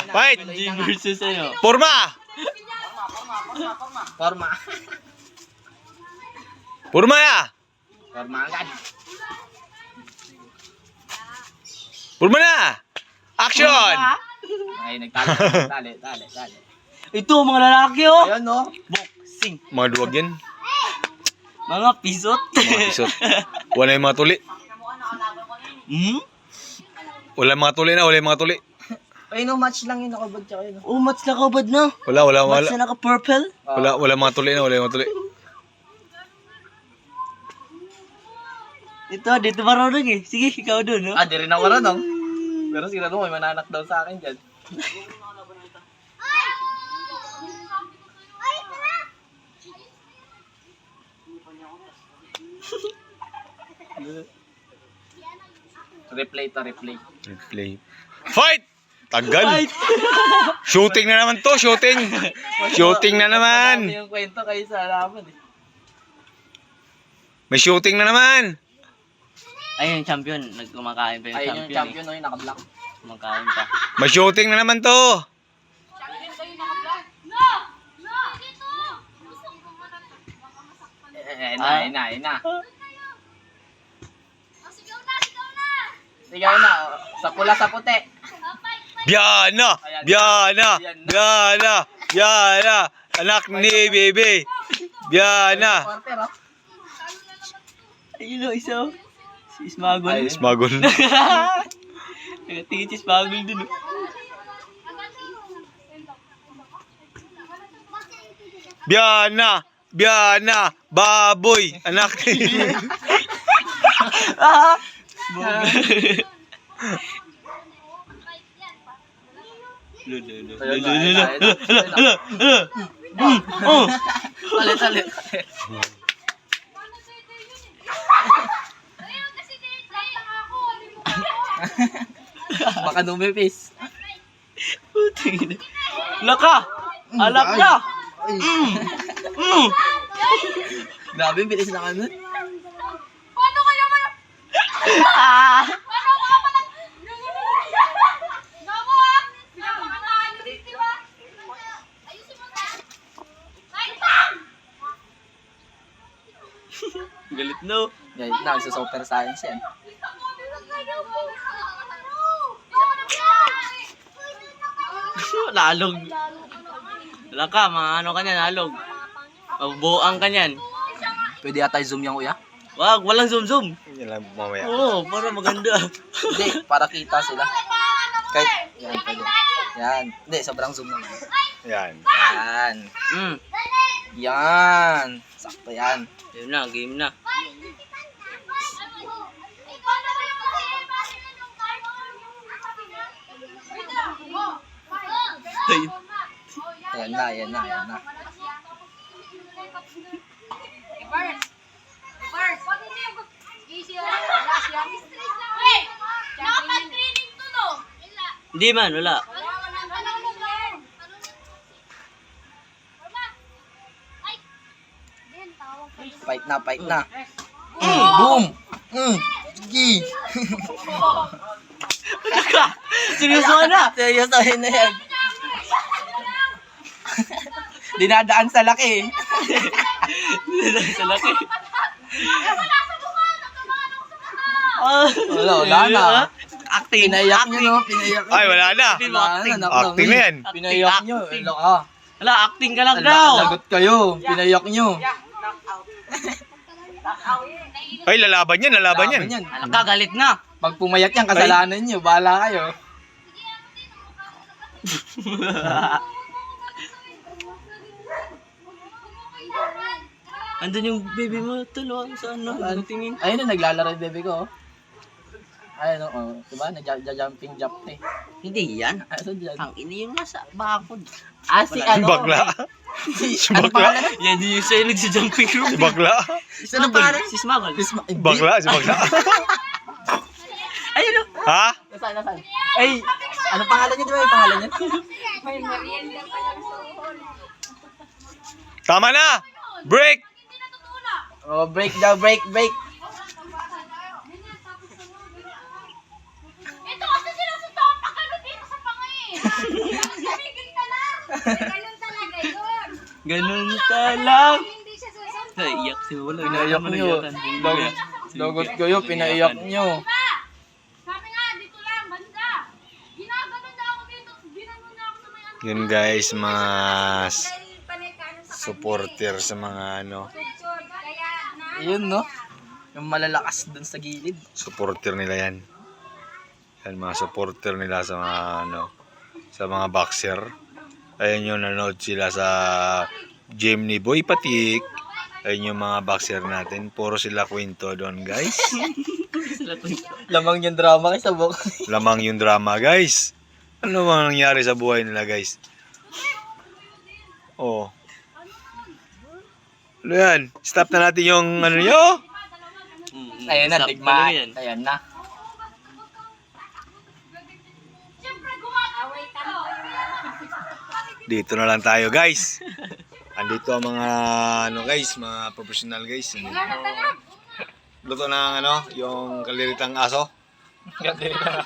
Fight! G versus ano? Purma! Forma. Purma na! Forma agad. Purma na! Action! Ay, nagtali. Dali. Ito, mga lalaki oh! Ayun, no? Boxing. Mga duwag yan. Mga pisot. Mga pisot. Wala yung mga tuli. Hmm? Wala yung mga tuli na, wala yung mga tuli. Ay, no, match lang yun. Nakabad siya kayo, no? Oh, match na kabad na. Wala. Match na naka-purple. Wala mga tuli na, wala yung mga tuli. Dito marunong eh. Sige, ikaw dun, no? Ah, di rin ako marunong. Pero sigurado may mananak daw sa akin dyan. Replay. Replay. Fight! Tagal! Shooting na naman to, shooting! Shooting na naman! Madami yung kwento kayo sa alaman eh. May shooting na naman! Ayun yung champion. Nagkumakain pa yung Ayun champion. yung champion, no? Yung naka-black. Kumakain pa. May shooting na naman to! Ayun na. Sigaw na. Sa pula, sa puti. Biana! Anak ni Bebe! Biana! Quarter, oh. Ayun o, isa o. Si Smagol. Ayun. Smagol. Tingin si Smagol dun. Oh. Biana! Baboy! Anak ni Bebe! Talit. Baka numipis. Laka! Alak na! Grabe, bilis na kami. Paano kayo man? Paano ka pala? Nako ah! Pinapakataan niyo din, di ba? Ayusin mo na. Right bang! Galit no. Yan, nagsa-super science yan. Lalog. Laka, ano ka niyan, halog. Mabubuang ka niyan. Pwede yata zoom yung kuya? Wag, walang zoom. Yan lang mamaya. Oo, para maganda. Hindi, para kita sila. Kahit, yan, pwede. Yan. Hindi, sobrang zoom naman. Yan. Yan. Yan. Sakto yan. Yun na, game na. Yan na. Hindi man, wala. Fight na. Boom! Sige! Seryoso na. Seryosohin na yan. Dinadaan sa laki. Sa laki. Wala na. Acting. Pinayak nyo, no? Pinayak nyo. Ay, wala na. Acting. Acting na yan. Pinayak nyo. Acting. Wala. Wala, acting ka lang daw. Lagot kayo. Pinayak nyo. Ay, lalaban yan. Laban yan. Nakagalit na. Pag pumayak yan, kasalanan nyo. Bahala kayo. Andun yung baby mo, tulungan sa ano, tingin. Ayun na, naglalaro yung bebe ko. Ayun, oh. Diba? Nagja-jumping jump eh. Hindi yan. Ayun dyan. Ang ini yung nasa bakod. Ah, si ano? Bakla. Si, Si ano bakla. pangalan? Yan yung sa'yo nagsa-jumping room. Si Bakla. Ano pangalan? Si Smuggle. Hindi. Si Bakla. Ayun o. Ha? Nasaan? Ay, ano pangalan niya? Di ba yung pangalan niya? Tama na! Break! Oh, break daw, break. Ito kasi sila sa tapak ano dito sa pangay. Ganun talaga yun. Ganun ka lang. Hindi siya susunod. Naiyak si Wala. Pinaiyak nyo. Lagot kayo, pinaiyak nyo. Diba? Sabi nga, dito lang, banda. Ginaganon na ako dito. Ginanon na ako sa may ano. Yun guys, mga Dahil panay ka ano sa supporter sa mga ano, sudsod. Kaya na. Yun, no? Yung malalakas dun sa gilid. supporter nila yan. Yan mga supporter nila sa mga ano, sa mga boxer. Ayun yung nanood sila sa gym ni Boy Patik. Ayun yung mga boxer natin. Puro sila kwento doon guys. Lamang yung drama kay sa box. Lamang yung drama guys. Ano bang nangyari sa buhay nila guys? Oh. Ano yan? Stop na natin yung ano nyo? Ayun na, Stop digmaan. talaga yan. Ayan na. Siyempre, gumagaway ka. Dito na lang tayo guys. Andito ang mga ano guys, mga professional guys. Andito. Luto ng ano, yung kaliritang aso. Ganda rin na.